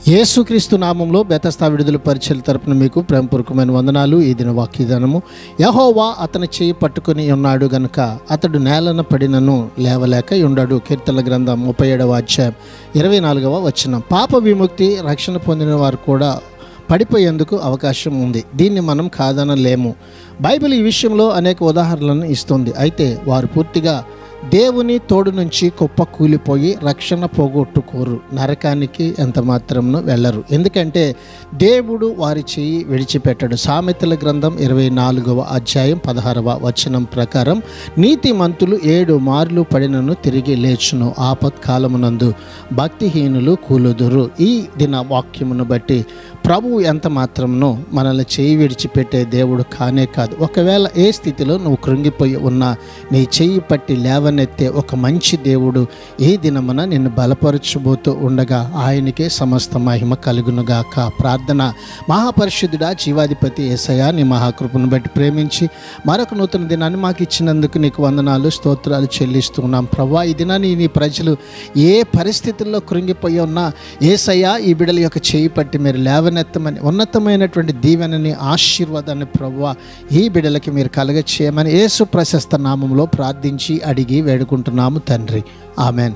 యేసుక్రీస్తు నామంలో బెతస్తా విడుదల పరిచర్య తరపున మీకు ప్రేమపూర్వకమైన వందనాలు. ఈ దిన వాక్యదానము. యెహోవా అతని చేయి పట్టుకుని ఉన్నాడు గనుక అతడు నేలన పడినను లేవలేక ఉండడు. కీర్తనల గ్రంథం 37వ అధ్యాయం 24వ వచనం. పాప విముక్తి రక్షణ పొందిన వారు కూడా పడిపోయేందుకు అవకాశం ఉంది. దీన్ని మనం కాదనలేము. బైబిల్ ఈ విషయంలో అనేక ఉదాహరణలను ఇస్తుంది. అయితే వారు పూర్తిగా దేవుని తోడు నుంచి కుప్ప కూలిపోయి రక్షణ పోగొట్టుకోరు, నరకానికి ఎంత మాత్రంను వెళ్ళరు. ఎందుకంటే దేవుడు వారి చేయి విడిచిపెట్టడు. సామెతల గ్రంథం 24వ అధ్యాయం 16వ వచనం ప్రకారం నీతిమంతులు 7 మార్లు పడినను తిరిగి లేచును, ఆపత్కాలమునందు భక్తిహీనులు కూలుదురు. ఈ దిన వాక్యమును బట్టి ప్రభువు ఎంత మాత్రమునో మనల్ని చేయి విడిచిపెట్టే దేవుడు కానే కాదు. ఒకవేళ ఏ స్థితిలో నువ్వు కృంగిపోయి ఉన్నా నీ చేయి పట్టి లేవనెత్తే ఒక మంచి దేవుడు ఈ దినమున నిన్ను బలపరచబోతూ ఉండగా ఆయనకే సమస్త మహిమ కలుగునుగాక. ప్రార్థన. మహాపరిశుద్ధుడా, జీవాధిపతి యేసయ్యా, నీ మహాకృపను బట్టి ప్రేమించి మరొక నూతన దినాన్ని మాకు ఇచ్చినందుకు నీకు వందనాలు, స్తోత్రాలు చెల్లిస్తున్నాం. ప్రభువా, ఈ దినాన్ని నీ ప్రజలు ఏ పరిస్థితుల్లో కృంగిపోయి ఉన్నా యేసయ్యా ఈ బిడ్డల యొక్క చేయి పట్టి మీరు లేవనెత్తమని, ఉన్నతమైనటువంటి దీవెనని, ఆశీర్వాదాన్ని ప్రభువా ఈ బిడ్డలకి మీరు కలగ చేయమని యేసు ప్రశస్త నామంలో ప్రార్థించి అడిగి వేడుకుంటున్నాము తండ్రి. ఆమెన్.